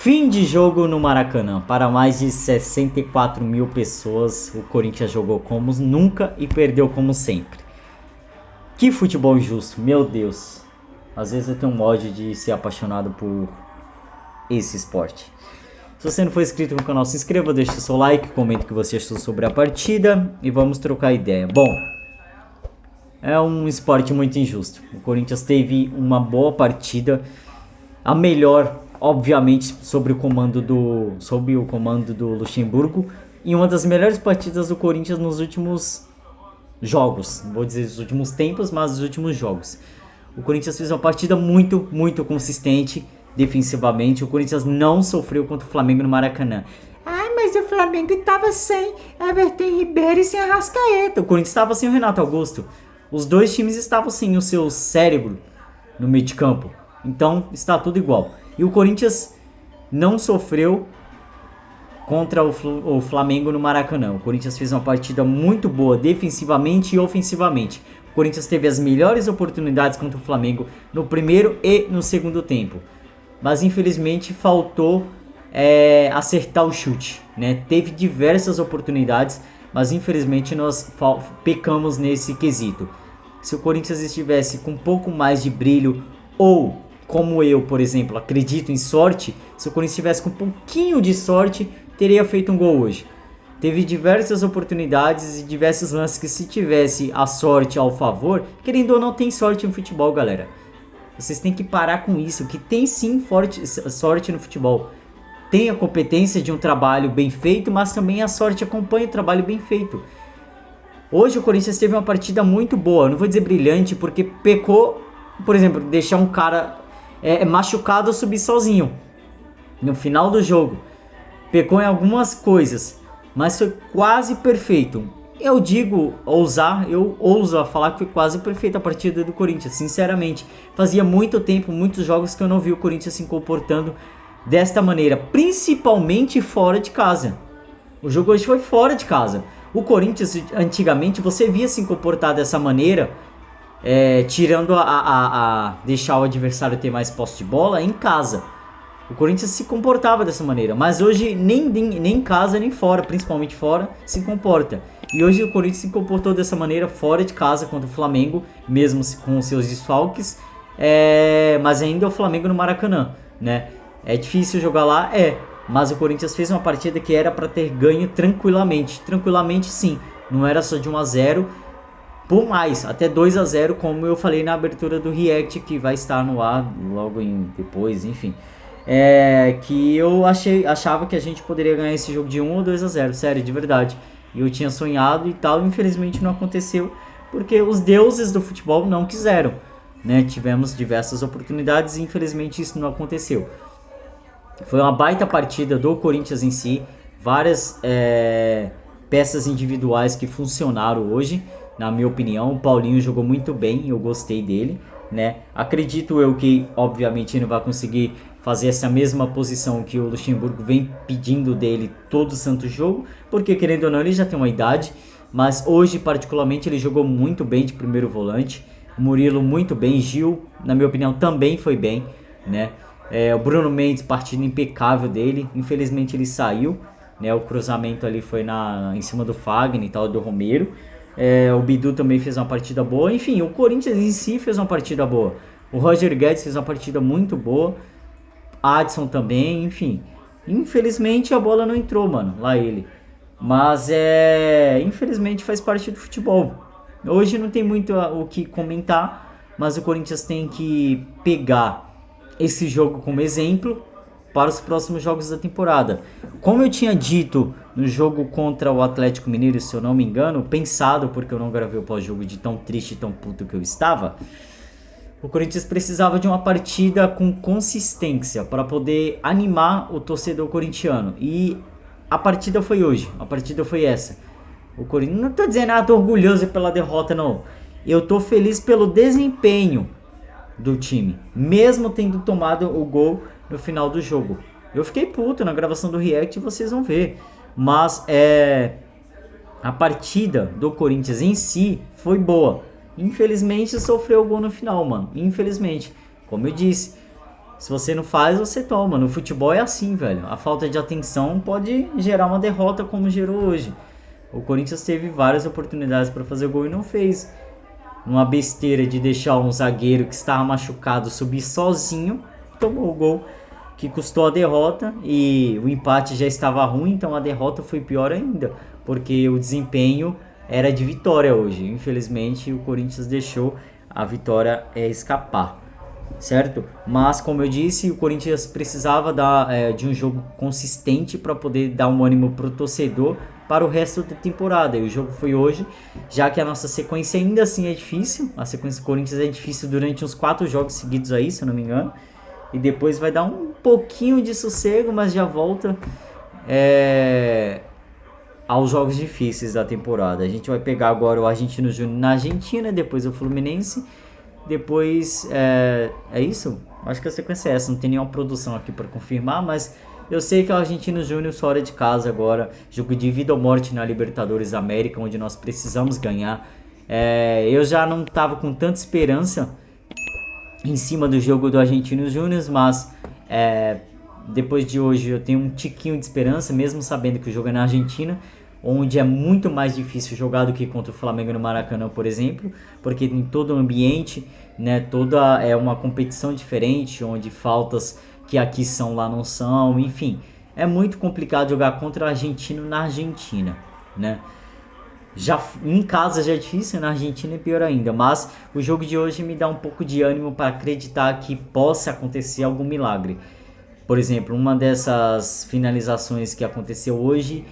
Fim de jogo no Maracanã. Para mais de 64 mil pessoas, o Corinthians jogou como nunca e perdeu como sempre. Que futebol injusto, meu Deus. Às vezes eu tenho um ódio de ser apaixonado por esse esporte. Se você não for inscrito no canal, se inscreva, deixe seu like, comente o que você achou sobre a partida e vamos trocar ideia. Bom, é um esporte muito injusto. O Corinthians teve uma boa partida, a melhor, obviamente, sob o comando do Luxemburgo, e uma das melhores partidas do Corinthians nos últimos jogos. Não vou dizer nos últimos tempos, mas nos últimos jogos. O Corinthians fez uma partida muito consistente defensivamente. O Corinthians não sofreu contra o Flamengo no Maracanã. Ai, mas o Flamengo estava sem Everton Ribeiro e sem Arrascaeta. O Corinthians estava sem o Renato Augusto. Os dois times estavam sem o seu cérebro no meio de campo. Então está tudo igual. E o Corinthians não sofreu contra o Flamengo no Maracanã. O Corinthians fez uma partida muito boa defensivamente e ofensivamente. O Corinthians teve as melhores oportunidades contra o Flamengo no primeiro e no segundo tempo. Mas infelizmente faltou acertar o chute, né? Teve diversas oportunidades, mas infelizmente nós pecamos nesse quesito. Se o Corinthians estivesse com um pouco mais de brilho, ou como eu, por exemplo, acredito em sorte, se o Corinthians estivesse com um pouquinho de sorte, teria feito um gol hoje. Teve diversas oportunidades e diversos lances que, se tivesse a sorte ao favor, querendo ou não, tem sorte no futebol, galera. Vocês têm que parar com isso, que tem sim sorte no futebol. Tem a competência de um trabalho bem feito, mas também a sorte acompanha o trabalho bem feito. Hoje o Corinthians teve uma partida muito boa, não vou dizer brilhante, porque pecou, por exemplo, deixar um cara machucado subir sozinho no final do jogo. Pecou em algumas coisas, mas foi quase perfeito. Eu ouso a falar que foi quase perfeita a partida do Corinthians, sinceramente. Fazia muito tempo, muitos jogos que eu não vi o Corinthians se comportando desta maneira, principalmente fora de casa. O jogo hoje foi fora de casa. O Corinthians, antigamente, você via se comportar dessa maneira, tirando deixar o adversário ter mais posse de bola em casa. O Corinthians se comportava dessa maneira, mas hoje nem em casa nem fora, principalmente fora, se comporta. E hoje o Corinthians se comportou dessa maneira fora de casa contra o Flamengo, mesmo com seus desfalques, mas ainda é o Flamengo no Maracanã, né? É difícil jogar lá, mas o Corinthians fez uma partida que era para ter ganho tranquilamente, sim, não era só de 1-0, por mais, até 2-0, como eu falei na abertura do React, que vai estar no ar logo depois, enfim. Que eu achava que a gente poderia ganhar esse jogo de 1 ou 2-0, sério, de verdade. E eu tinha sonhado e tal, infelizmente não aconteceu, porque os deuses do futebol não quiseram, né? Tivemos diversas oportunidades e infelizmente isso não aconteceu. Foi uma baita partida do Corinthians em si, várias peças individuais que funcionaram hoje, na minha opinião. O Paulinho jogou muito bem, eu gostei dele, né? Acredito eu que, obviamente, ele vai conseguir fazer essa mesma posição que o Luxemburgo vem pedindo dele todo santo jogo, porque, querendo ou não, ele já tem uma idade, mas hoje, particularmente, ele jogou muito bem de primeiro volante. O Murilo muito bem, Gil, na minha opinião, também foi bem, né? O Bruno Mendes, partida impecável dele, infelizmente ele saiu, né? O cruzamento ali foi em cima do Fagner e tal, do Romero. O Bidu também fez uma partida boa. Enfim, o Corinthians em si fez uma partida boa. O Roger Guedes fez uma partida muito boa. Adson também, enfim. Infelizmente a bola não entrou, mano, lá ele. Mas infelizmente faz parte do futebol. Hoje não tem muito o que comentar, mas o Corinthians tem que pegar esse jogo como exemplo para os próximos jogos da temporada. Como eu tinha dito no jogo contra o Atlético Mineiro, se eu não me engano, pensado porque eu não gravei o pós-jogo de tão triste e tão puto que eu estava, o Corinthians precisava de uma partida com consistência para poder animar o torcedor corintiano. E a partida foi hoje, a partida foi essa. O Corinthians, não tô dizendo tô orgulhoso pela derrota, não. Eu tô feliz pelo desempenho do time, mesmo tendo tomado o gol no final do jogo. Eu fiquei puto na gravação do React, vocês vão ver. Mas a partida do Corinthians em si foi boa. Infelizmente sofreu o gol no final, mano. Infelizmente. Como eu disse, Se você não faz, você toma. No futebol é assim, velho. A falta de atenção pode gerar uma derrota como gerou hoje. O Corinthians teve várias oportunidades para fazer gol e não fez. Uma besteira de deixar um zagueiro que estava machucado subir sozinho, tomou o gol que custou a derrota, e o empate já estava ruim, então a derrota foi pior ainda, porque o desempenho era de vitória hoje. Infelizmente o Corinthians deixou a vitória escapar, certo? Mas como eu disse, o Corinthians precisava de um jogo consistente para poder dar um ânimo pro torcedor para o resto da temporada, e o jogo foi hoje, já que a nossa sequência ainda assim é difícil. A sequência do Corinthians é difícil durante uns 4 jogos seguidos aí, se eu não me engano, e depois vai dar um pouquinho de sossego, mas já volta aos jogos difíceis da temporada. A gente vai pegar agora o Argentino Júnior na Argentina, depois o Fluminense, depois é isso? Acho que a sequência é essa, não tem nenhuma produção aqui para confirmar, mas eu sei que é o Argentino Júnior fora de casa agora, jogo de vida ou morte na Libertadores da América, onde nós precisamos ganhar. Eu já não estava com tanta esperança em cima do jogo do Argentino Júnior, mas depois de hoje eu tenho um tiquinho de esperança, mesmo sabendo que o jogo é na Argentina, onde é muito mais difícil jogar do que contra o Flamengo no Maracanã, por exemplo, porque tem todo o ambiente, né, toda uma competição diferente, onde faltas que aqui são, lá não são, enfim, é muito complicado jogar contra o argentino na Argentina, né? Já em casa já é difícil, na Argentina é pior ainda, mas o jogo de hoje me dá um pouco de ânimo para acreditar que possa acontecer algum milagre. Por exemplo, uma dessas finalizações que aconteceu hoje,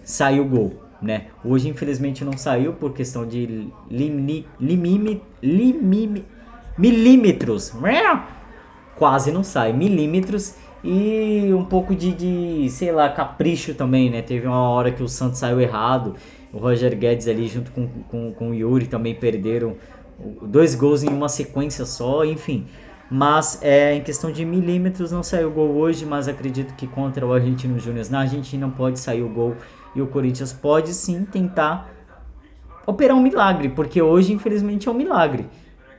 saiu gol, né? Hoje infelizmente não saiu por questão de milímetros, quase não sai, milímetros, e um pouco de sei lá, capricho também, né? Teve uma hora que o Santos saiu errado, o Roger Guedes ali junto com o Yuri também perderam 2 gols em uma sequência só, enfim. Mas em questão de milímetros não saiu gol hoje, mas acredito que contra o Argentino Júnior na Argentina pode sair o gol, e o Corinthians pode sim tentar operar um milagre, porque hoje infelizmente é um milagre,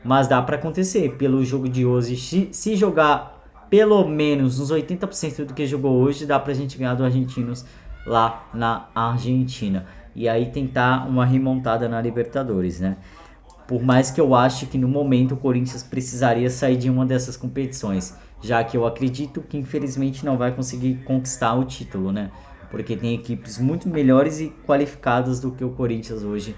mas dá para acontecer. Pelo jogo de hoje, se jogar pelo menos uns 80% do que jogou hoje, dá pra gente ganhar do Argentinos lá na Argentina, e aí tentar uma remontada na Libertadores, né? Por mais que eu ache que no momento o Corinthians precisaria sair de uma dessas competições, já que eu acredito que infelizmente não vai conseguir conquistar o título, né? Porque tem equipes muito melhores e qualificadas do que o Corinthians hoje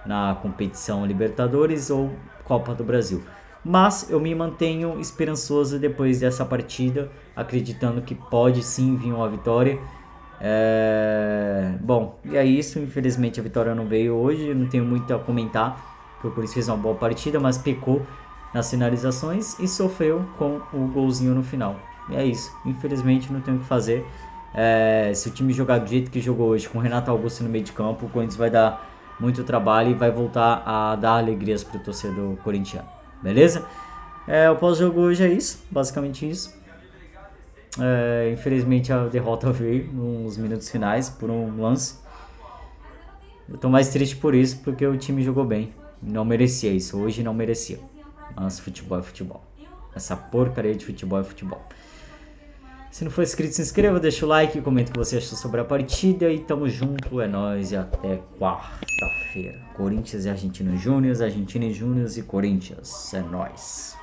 na competição Libertadores ou Copa do Brasil. Mas eu me mantenho esperançoso depois dessa partida, acreditando que pode sim vir uma vitória. Bom, e é isso. Infelizmente a vitória não veio hoje, eu não tenho muito a comentar, porque o Corinthians fez uma boa partida, mas pecou nas finalizações e sofreu com o golzinho no final. E é isso, infelizmente não tem o que fazer. Se o time jogar do jeito que jogou hoje, com o Renato Augusto no meio de campo, o Corinthians vai dar muito trabalho e vai voltar a dar alegrias para o torcedor corintiano, beleza? O pós-jogo hoje é isso, basicamente isso. Infelizmente a derrota veio nos minutos finais por um lance. Eu tô mais triste por isso, porque o time jogou bem. Não merecia isso, hoje não merecia. Mas futebol é futebol. Essa porcaria de futebol é futebol. Se não for inscrito, se inscreva, deixa o like, comenta o que você achou sobre a partida e tamo junto, é nóis, e até quarta-feira. Corinthians e Argentino Júnior, Argentina e Júnior e Corinthians, é nóis.